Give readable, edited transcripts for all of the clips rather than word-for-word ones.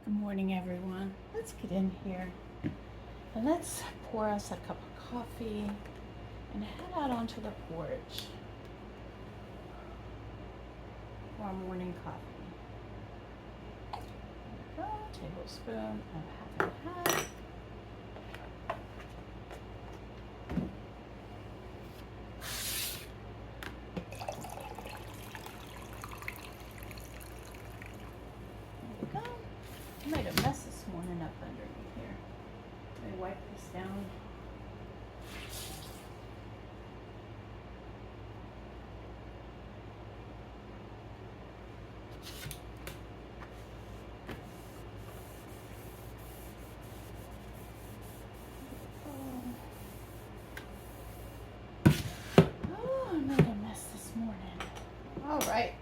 Good morning, everyone. Let's get in here and let's pour us a cup of coffee and head out onto the porch for our morning coffee. There we go, tablespoon of half and half. There we go. I made a mess this morning up underneath here. Let me wipe this down. Oh, I made a mess this morning. All right.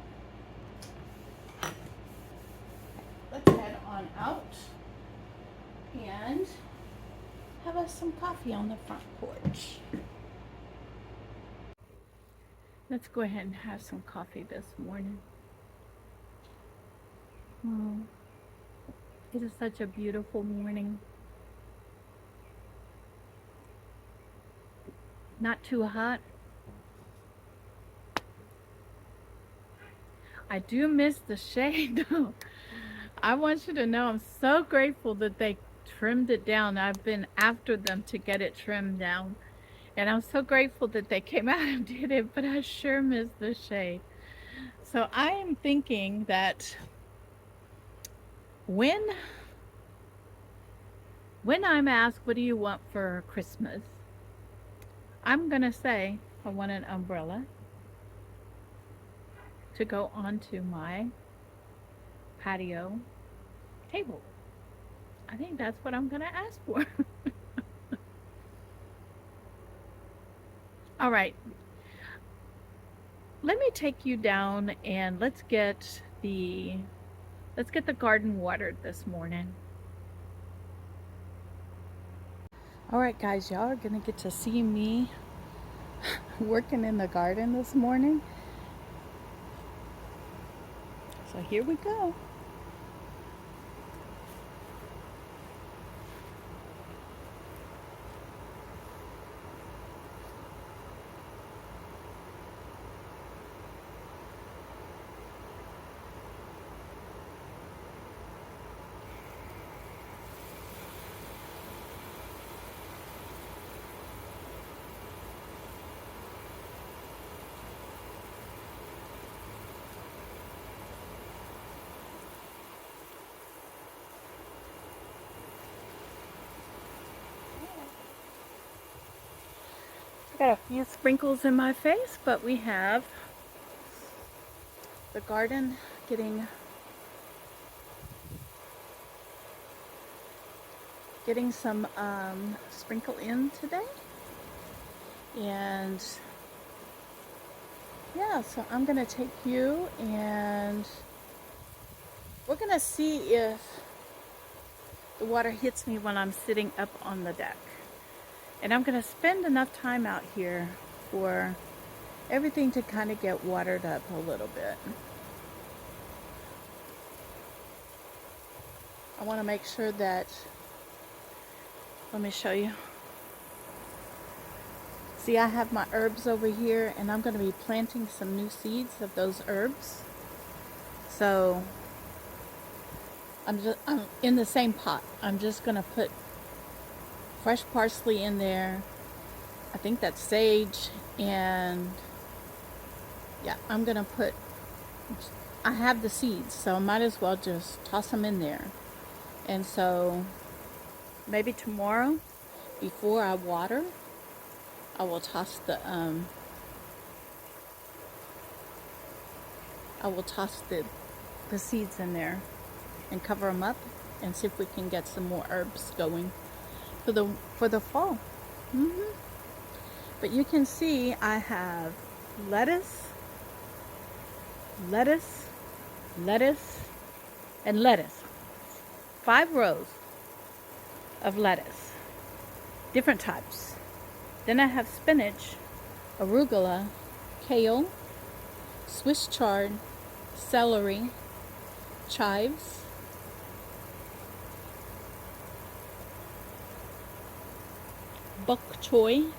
Let's head on out and have us some coffee on the front porch. Let's go ahead and have some coffee this morning. Oh, it is such a beautiful morning. Not too hot. I do miss the shade though. I want you to know I'm so grateful that they trimmed it down. I've been after them to get it trimmed down. And I'm so grateful that they came out and did it, but I sure miss the shade. So I am thinking that when I'm asked, what do you want for Christmas? I'm going to say I want an umbrella to go onto my patio table. I think that's what I'm going to ask for. All right. Let me take you down and let's get the garden watered this morning. All right, guys, y'all are going to get to see me working in the garden this morning. So here we go. I got a few sprinkles in my face, but we have the garden getting some sprinkle in today. And yeah, so I'm gonna take you and we're gonna see if the water hits me when I'm sitting up on the deck. And I'm going to spend enough time out here for everything to kind of get watered up a little bit. I want to make sure that, let me show you. See, I have my herbs over here and I'm going to be planting some new seeds of those herbs. So I'm in the same pot. I'm just going to put fresh parsley in there. I think that's sage, and yeah, I'm gonna put, I have the seeds, so I might as well just toss them in there. And so maybe tomorrow before I water, I will toss the seeds in there and cover them up and see if we can get some more herbs going for the fall. But you can see I have lettuce, and lettuce. 5 rows of lettuce, different types. Then I have spinach, arugula, kale, Swiss chard, celery, chives, bok choy,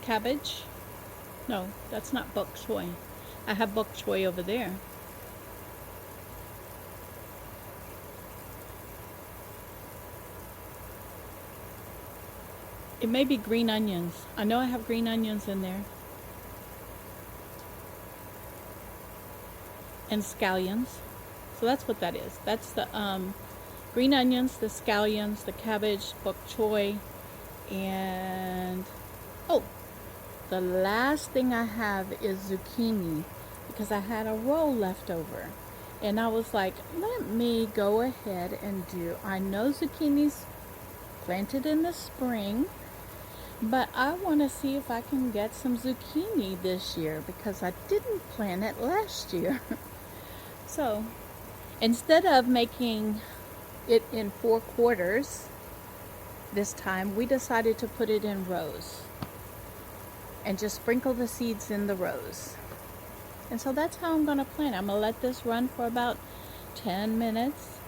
cabbage. No, that's not bok choy. I have bok choy over there. It may be green onions. I know I have green onions in there. And scallions. So that's what that is. That's the green onions, the scallions, the cabbage, bok choy, and oh, the last thing I have is zucchini because I had a roll left over. And I was like, let me go ahead and do, I know zucchini's planted in the spring, but I want to see if I can get some zucchini this year because I didn't plant it last year. So instead of making it in 4 quarters this time, we decided to put it in rows and just sprinkle the seeds in the rows. And so that's how I'm going to plant. I'm going to let this run for about 10 minutes.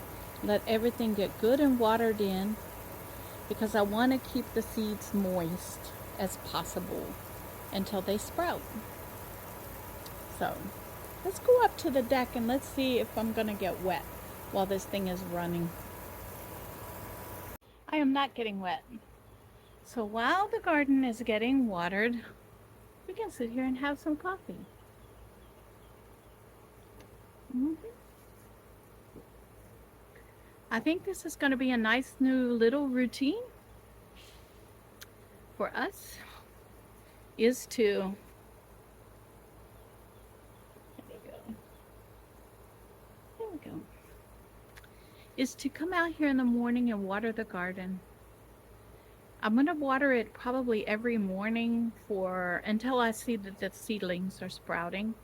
Let everything get good and watered in because I want to keep the seeds moist as possible until they sprout. So let's go up to the deck and let's see if I'm going to get wet while this thing is running. I am not getting wet. So while the garden is getting watered, we can sit here and have some coffee. I think this is going to be a nice new little routine for us is to there we go, is to come out here in the morning and water the garden. I'm going to water it probably every morning until I see that the seedlings are sprouting.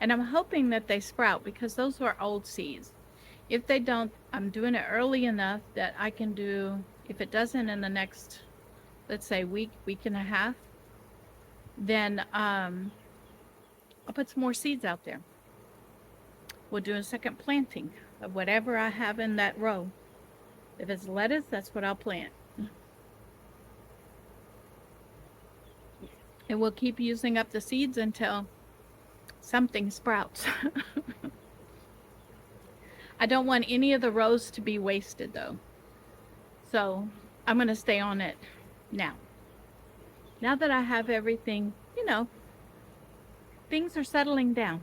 And I'm hoping that they sprout because those are old seeds. If they don't, I'm doing it early enough that I can do, if it doesn't in the next, let's say week and a half, then I'll put some more seeds out there. We'll do a second planting of whatever I have in that row. If it's lettuce, that's what I'll plant. And we'll keep using up the seeds until something sprouts. I don't want any of the rows to be wasted though. So I'm going to stay on it now. Now that I have everything, things are settling down.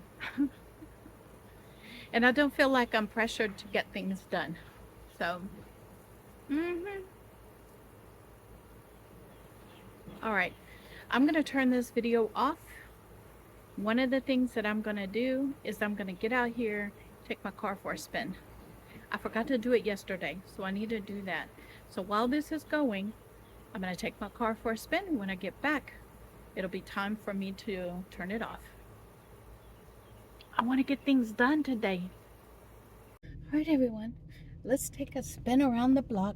And I don't feel like I'm pressured to get things done. So, all right. I'm going to turn this video off. One of the things that I'm going to do is I'm going to get out here, take my car for a spin. I forgot to do it yesterday, so I need to do that. So while this is going, I'm going to take my car for a spin. When I get back, it'll be time for me to turn it off. I want to get things done today. All right, everyone. Let's take a spin around the block.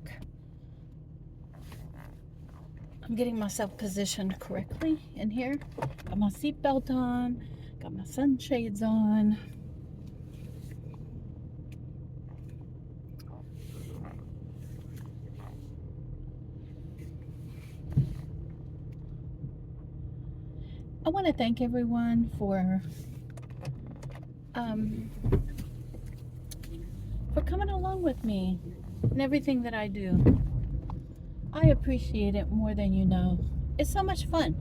I'm getting myself positioned correctly in here. Got my seatbelt on. Got my sunshades on. I want to thank everyone for coming along with me in everything that I do. I appreciate it more than you know. It's so much fun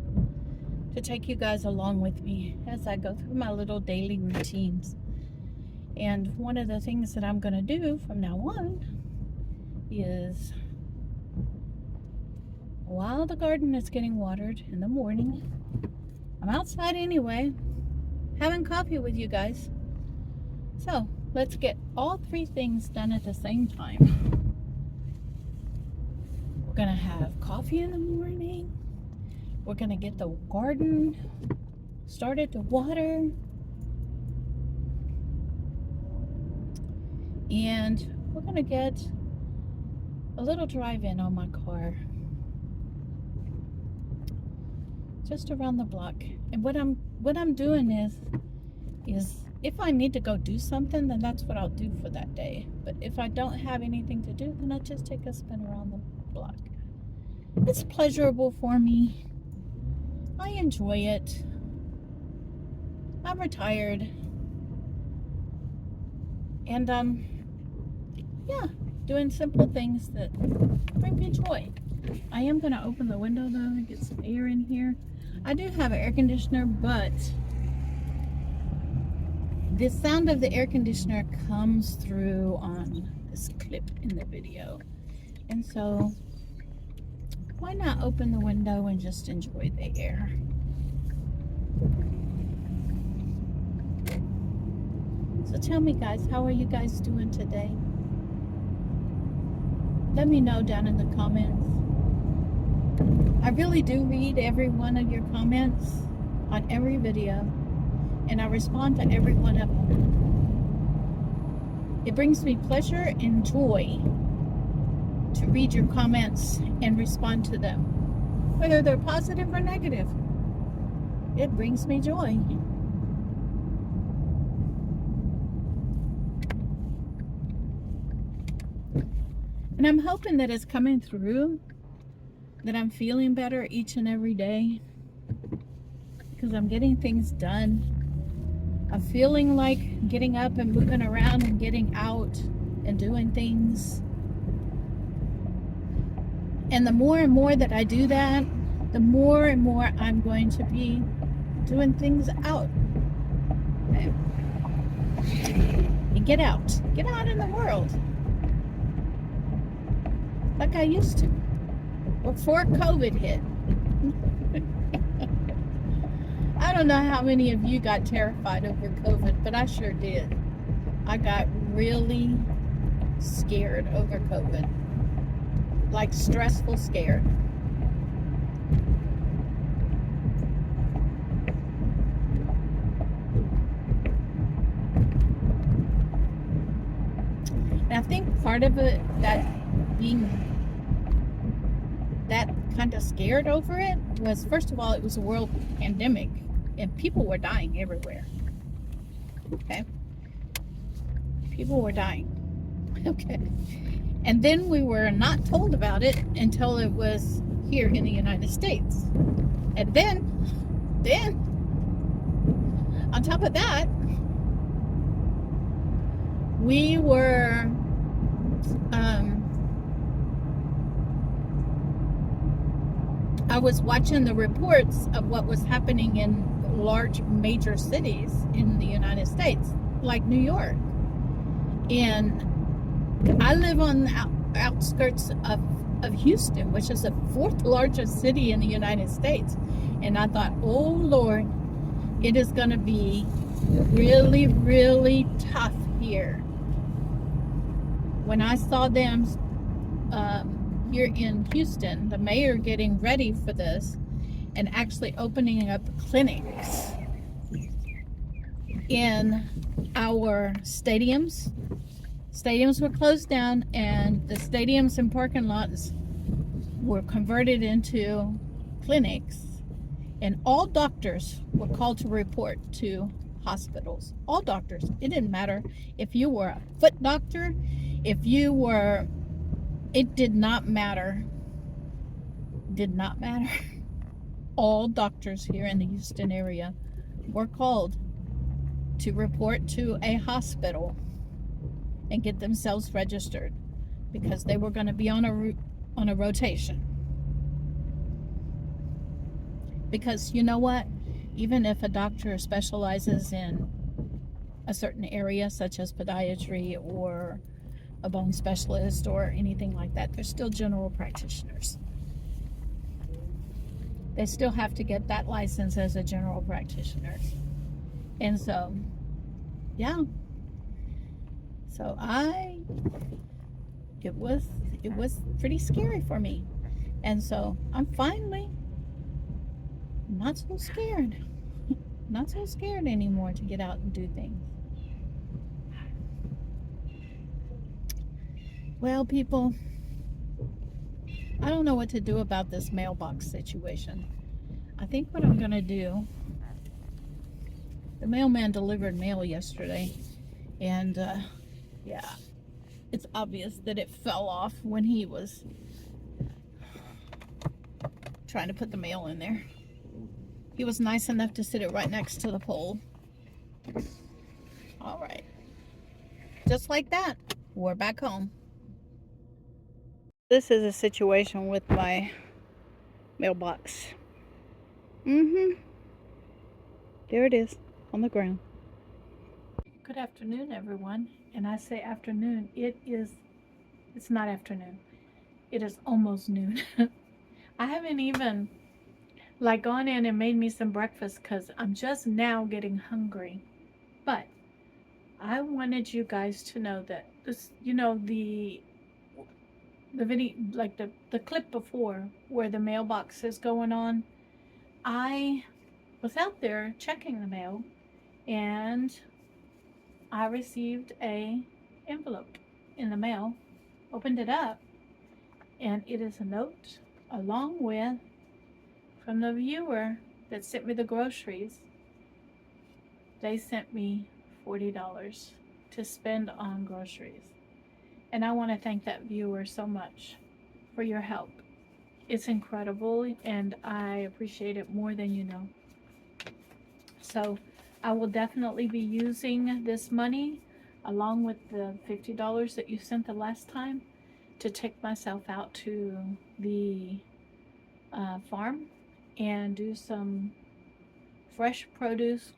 to take you guys along with me as I go through my little daily routines. And one of the things that I'm going to do from now on is, while the garden is getting watered in the morning, I'm outside anyway, having coffee with you guys. So let's get all 3 things done at the same time. We're gonna have coffee in the morning. We're gonna get the garden started to water. And we're gonna get a little drive-in on my car. Just around the block. And what I'm doing is if I need to go do something, then that's what I'll do for that day. But if I don't have anything to do, then I just take a spin around the block. It's pleasurable for me. I enjoy it. I'm retired. And yeah, doing simple things that bring me joy. I am going to open the window though and get some air in here. I do have an air conditioner, but the sound of the air conditioner comes through on this clip in the video. And so why not open the window and just enjoy the air? So tell me guys, how are you guys doing today? Let me know down in the comments. I really do read every one of your comments on every video, and I respond to every one of them. It brings me pleasure and joy to read your comments and respond to them, whether they're positive or negative. It brings me joy. And I'm hoping that it's coming through, that I'm feeling better each and every day because I'm getting things done. I'm feeling like getting up and moving around and getting out and doing things. And the more and more that I do that, the more and more I'm going to be doing things out. And get out in the world. Like I used to before COVID hit. I don't know how many of you got terrified over COVID, but I sure did. I got really scared over COVID. Like stressful scared. And I think part of it, that being that kind of scared over it, was, first of all, it was a world pandemic and people were dying everywhere. Okay? People were dying. Okay. And then we were not told about it until it was here in the United States. And then on top of that, we were I was watching the reports of what was happening in large major cities in the United States, like New York. And I live on the outskirts of Houston, which is the fourth largest city in the United States. And I thought, oh Lord, it is going to be really, really tough here. When I saw them here in Houston, the mayor getting ready for this and actually opening up clinics in our stadiums. Stadiums were closed down, and the stadiums and parking lots were converted into clinics, and all doctors were called to report to hospitals. All doctors. It didn't matter if you were a foot doctor, if you were, it did not matter. Did not matter. All doctors here in the Houston area were called to report to a hospital and get themselves registered, because they were going to be on a rotation. Because you know what? Even if a doctor specializes in a certain area, such as podiatry or a bone specialist or anything like that, they're still general practitioners. They still have to get that license as a general practitioner. And so, yeah. So it was pretty scary for me. And so I'm finally not so scared. Not so scared anymore to get out and do things. Well, people, I don't know what to do about this mailbox situation. I think what I'm going to do The mailman delivered mail yesterday, and yeah, it's obvious that it fell off when he was trying to put the mail in there. He was nice enough to sit it right next to the pole. All right. Just like that, we're back home. This is a situation with my mailbox. There it is on the ground. Good afternoon, everyone. And I say afternoon, it's not afternoon. It is almost noon. I haven't even gone in and made me some breakfast because I'm just now getting hungry. But I wanted you guys to know that this, the video, like the clip before where the mailbox is going on, I was out there checking the mail and I received a envelope in the mail, opened it up, and it is a note along with from the viewer that sent me the groceries. They sent me $40 to spend on groceries. And I want to thank that viewer so much for your help. It's incredible and I appreciate it more than you know. So I will definitely be using this money along with the $50 that you sent the last time to take myself out to the farm and do some fresh produce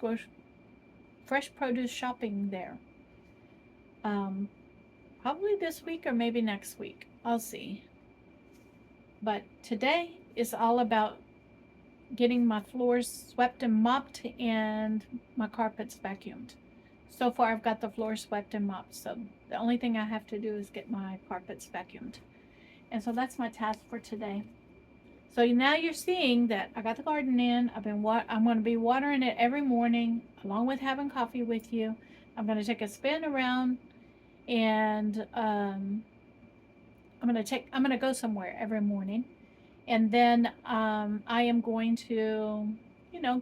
shopping there. Probably this week or maybe next week. I'll see. But today is all about getting my floors swept and mopped and my carpets vacuumed. So far I've got the floor swept and mopped, so the only thing I have to do is get my carpets vacuumed. And so that's my task for today. So now you're seeing that I got the garden in. I'm going to be watering it every morning along with having coffee with you. I'm going to take a spin around and I'm going to go somewhere every morning. And then I am going to,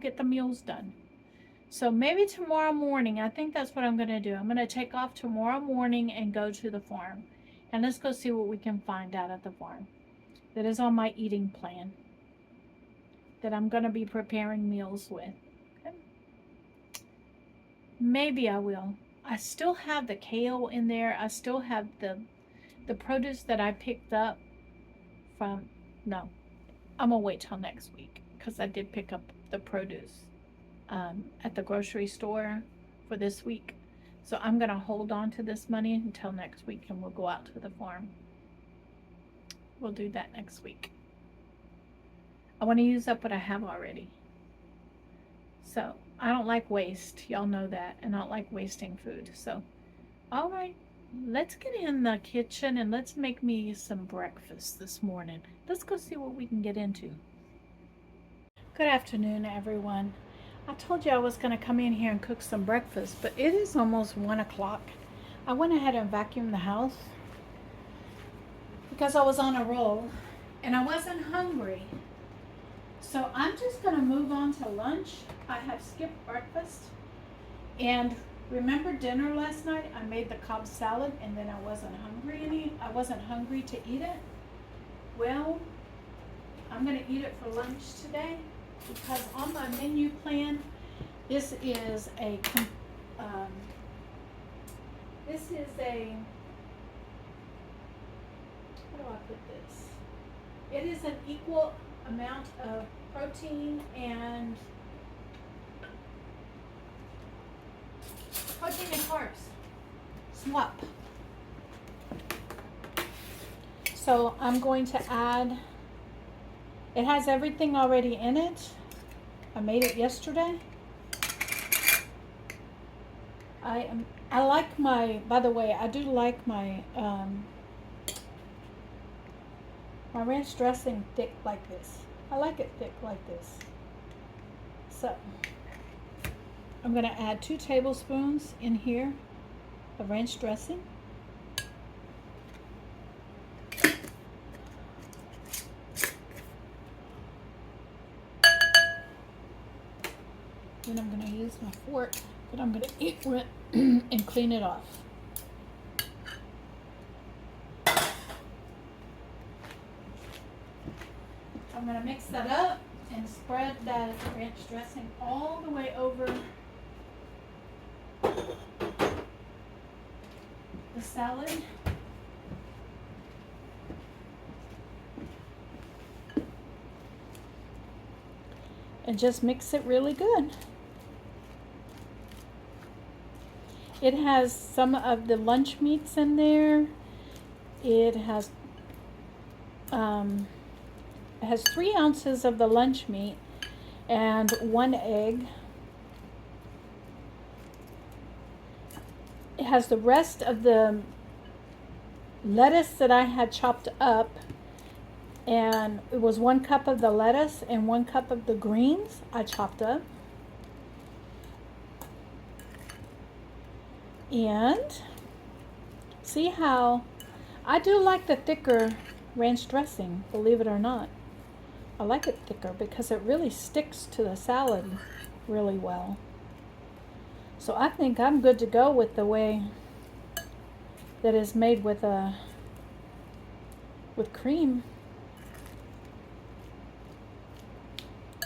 get the meals done. So maybe tomorrow morning, I think that's what I'm going to do. I'm going to take off tomorrow morning and go to the farm. And let's go see what we can find out at the farm. That is on my eating plan. That I'm going to be preparing meals with. Okay? Maybe I will. I still have the kale in there. I still have the produce that I picked up from, no, I'm going to wait till next week because I did pick up the produce at the grocery store for this week. So I'm going to hold on to this money until next week and we'll go out to the farm. We'll do that next week. I want to use up what I have already. So I don't like waste. Y'all know that. And I don't like wasting food. So, all right. Let's get in the kitchen and let's make me some breakfast this morning. Let's go see what we can get into. Good afternoon, everyone. I told you I was going to come in here and cook some breakfast, but it is almost 1 o'clock. I went ahead and vacuumed the house because I was on a roll and I wasn't hungry. So I'm just going to move on to lunch. I have skipped breakfast. And remember dinner last night? I made the Cobb salad and then I wasn't hungry to eat it. Well, I'm going to eat it for lunch today because on my menu plan, this is a how do I put this? It is an equal amount of protein and carbs. Swap. So I'm going to add, it has everything already in it. I made it yesterday. I like my, by the way, I do like my my ranch dressing thick like this. I like it thick like this. So I'm going to add 2 tablespoons in here of ranch dressing. Then I'm going to use my fork, but I'm going to eat it and clean it off. I'm going to mix that up and spread that ranch dressing all the way over the salad. And just mix it really good. It has some of the lunch meats in there. It has 3 ounces of the lunch meat and 1 egg. It has the rest of the lettuce that I had chopped up, and it was 1 cup of the lettuce and 1 cup of the greens I chopped up. And see how I do like the thicker ranch dressing, believe it or not. I like it thicker because it really sticks to the salad really well. So I think I'm good to go with the way that is made with cream.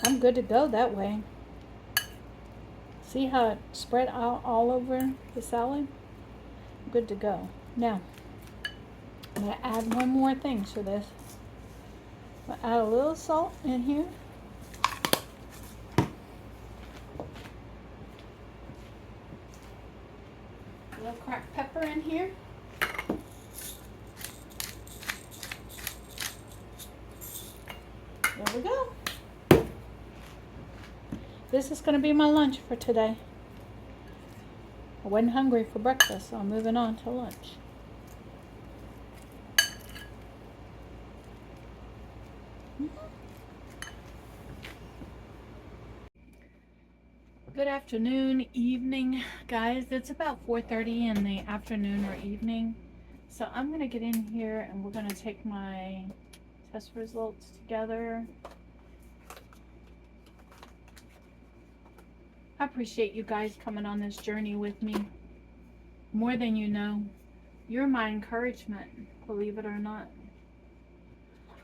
I'm good to go that way. See how it spread out all over the salad? Good to go. Now, I'm going to add one more thing to this. I'm going to add a little salt in here. A little cracked pepper in here. There we go. This is going to be my lunch for today. I wasn't hungry for breakfast, so I'm moving on to lunch. Good afternoon, evening, guys. It's about 4:30 in the afternoon or evening. So I'm going to get in here and we're going to take my test results together. I appreciate you guys coming on this journey with me. More than you know. You're my encouragement, believe it or not.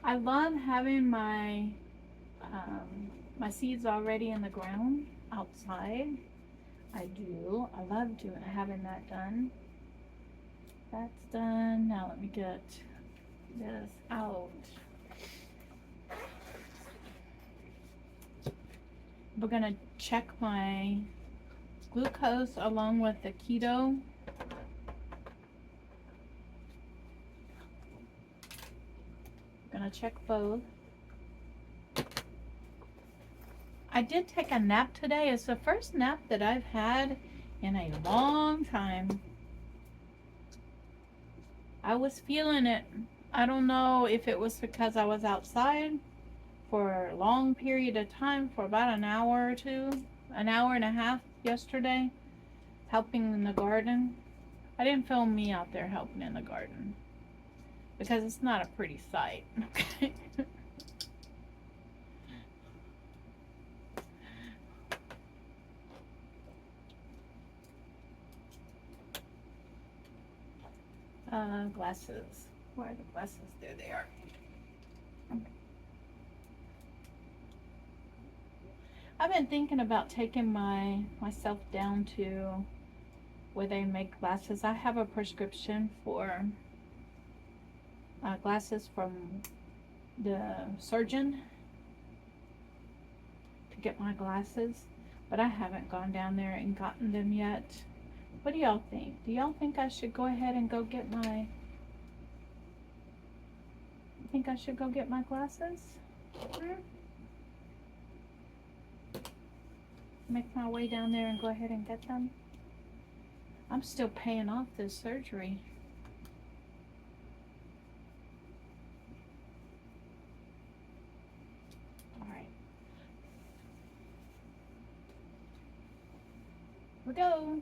I love having my seeds already in the ground outside. I do. I love having that done. That's done. Now let me get this out. We're gonna check my glucose along with the keto. Gonna check both. I did take a nap today. It's the first nap that I've had in a long time. I was feeling it. I don't know if it was because I was outside for a long period of time, for about an hour or two, an hour and a half yesterday, helping in the garden. I didn't film me out there helping in the garden because it's not a pretty sight. Okay. Glasses. Where are the glasses? There they are. I've been thinking about taking myself down to where they make glasses. I have a prescription for glasses from the surgeon to get my glasses, but I haven't gone down there and gotten them yet. What do y'all think? Do y'all think I should go ahead and go get my... You think I should go get my glasses? Make my way down there and go ahead and get them? I'm still paying off this surgery. All right. Here we go.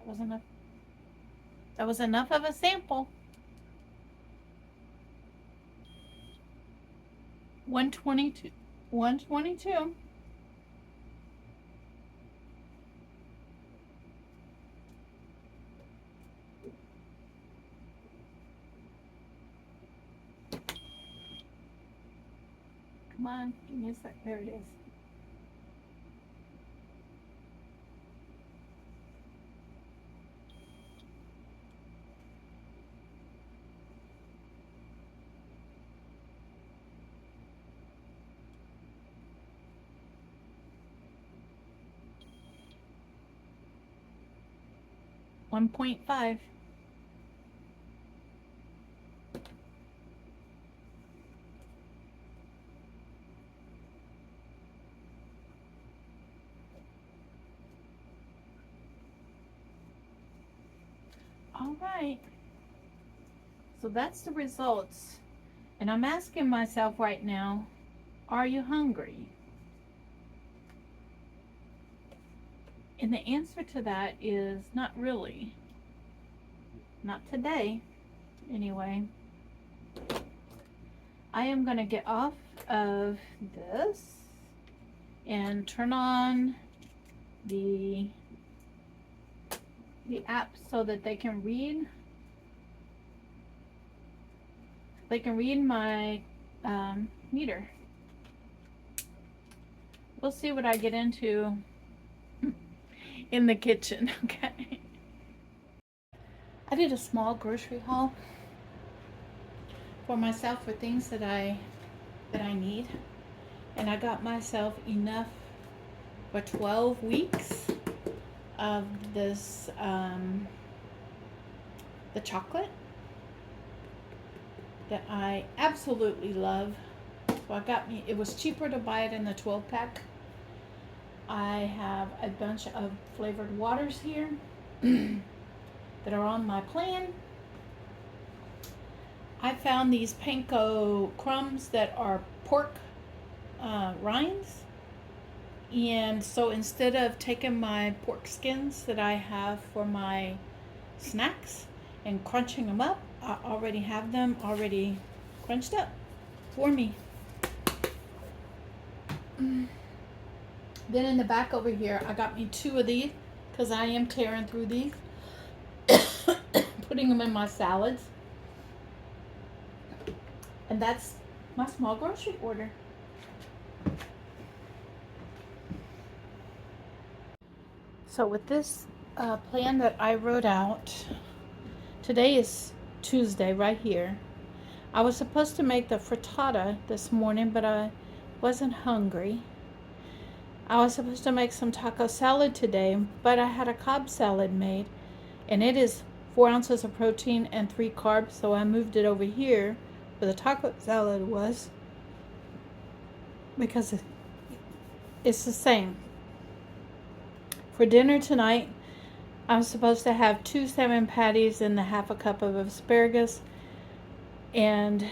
Wasn't enough. That was enough of a sample. 122. 122. Come on, give me a sec. There it is. $1.5. All right. So that's the results. And I'm asking myself right now, are you hungry? And the answer to that is not really. Not today, anyway. I am going to get off of this and turn on the app so that they can read. They can read my meter. We'll see what I get into in the kitchen. Okay. I did a small grocery haul for myself for things that I need, and I got myself enough for 12 weeks of this the chocolate that I absolutely love. So I got me, it was cheaper to buy it in the 12 pack. I have a bunch of flavored waters here that are on my plan. I found these panko crumbs that are pork rinds. And so instead of taking my pork skins that I have for my snacks and crunching them up, I already have them already crunched up for me. Then in the back over here, I got me 2 of these because I am tearing through these, putting them in my salads. And that's my small grocery order. So with this plan that I wrote out, today is Tuesday right here. I was supposed to make the frittata this morning, but I wasn't hungry. I was supposed to make some taco salad today, but I had a Cobb salad made, and it is 4 ounces of protein and 3 carbs, so I moved it over here where the taco salad was because it's the same. For dinner tonight, I'm supposed to have 2 salmon patties and a half a cup of asparagus, and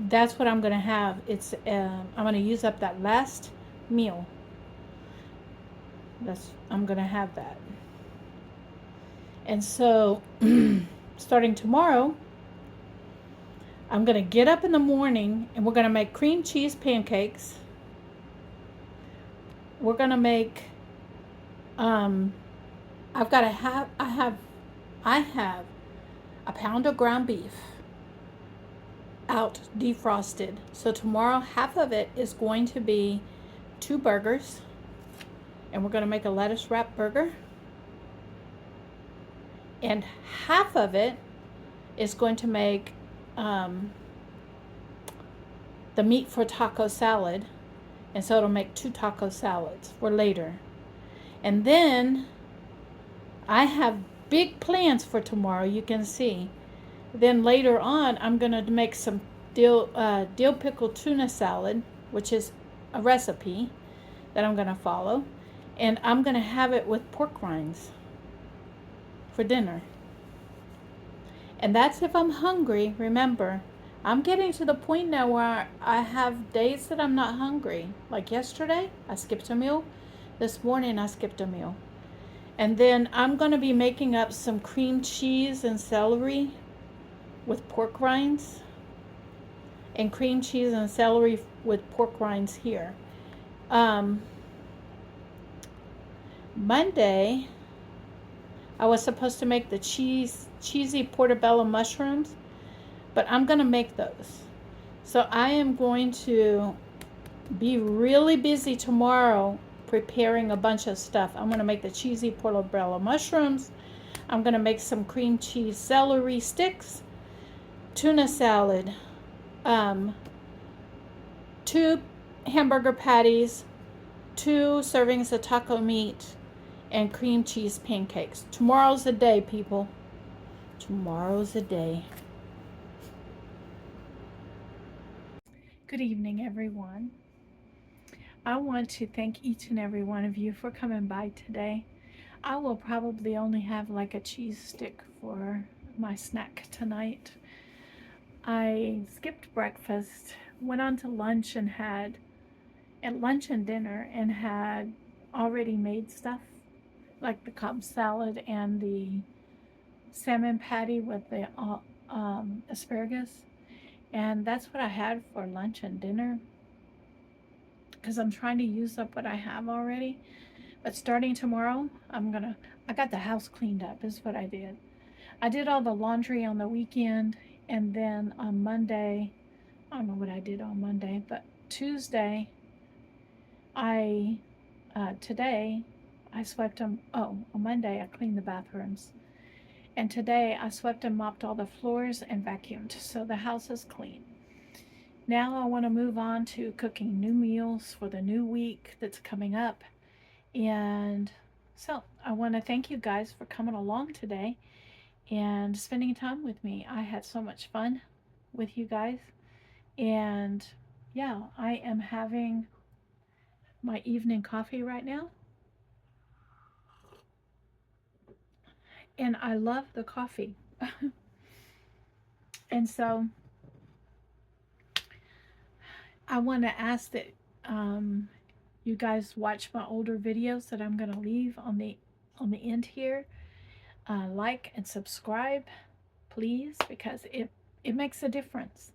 that's what I'm going to have. It's I'm going to use up that last meal. I'm going to have that. And so starting tomorrow, I'm going to get up in the morning and we're going to make cream cheese pancakes. We're going to make I have a pound of ground beef out defrosted. So tomorrow, half of it is going to be 2 burgers, and we're going to make a lettuce wrap burger. And half of it is going to make the meat for taco salad, and so it'll make 2 taco salads for later. And then I have big plans for tomorrow, you can see. Then later on, I'm going to make some dill pickle tuna salad, which is a recipe that I'm going to follow. And I'm going to have it with pork rinds for dinner. And that's if I'm hungry. Remember, I'm getting to the point now where I have days that I'm not hungry. Like yesterday, I skipped a meal. This morning, I skipped a meal. And then I'm going to be making up some cream cheese and celery with pork rinds, and cream cheese and celery with pork rinds here. Um, Monday, I was supposed to make the cheesy portobello mushrooms, but I'm going to make those. So I am going to be really busy tomorrow preparing a bunch of stuff. I'm going to make the cheesy portobello mushrooms. I'm going to make some cream cheese celery sticks, tuna salad, um, 2 hamburger patties, 2 servings of taco meat, and cream cheese pancakes. Tomorrow's the day, people. Tomorrow's the day. Good evening, everyone. I want to thank each and every one of you for coming by today. I will probably only have like a cheese stick for my snack tonight. I skipped breakfast, went on to lunch and had at lunch and dinner and had already made stuff like the Cobb salad and the salmon patty with the asparagus. And that's what I had for lunch and dinner because I'm trying to use up what I have already. But starting tomorrow, I got the house cleaned up, is what I did. I did all the laundry on the weekend, and then on Monday, I don't know what I did on Monday, but Tuesday, today, I swept them. Oh, on Monday, I cleaned the bathrooms. And today, I swept and mopped all the floors and vacuumed, so the house is clean. Now I want to move on to cooking new meals for the new week that's coming up. And so I want to thank you guys for coming along today and spending time with me. I had so much fun with you guys. And yeah, I am having my evening coffee right now. And I love the coffee. And so I want to ask that you guys watch my older videos that I'm going to leave on the end here. Like and subscribe, please, because it makes a difference.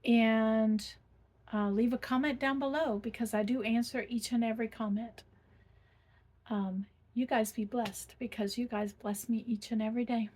And leave a comment down below because I do answer each and every comment. You guys be blessed because you guys bless me each and every day.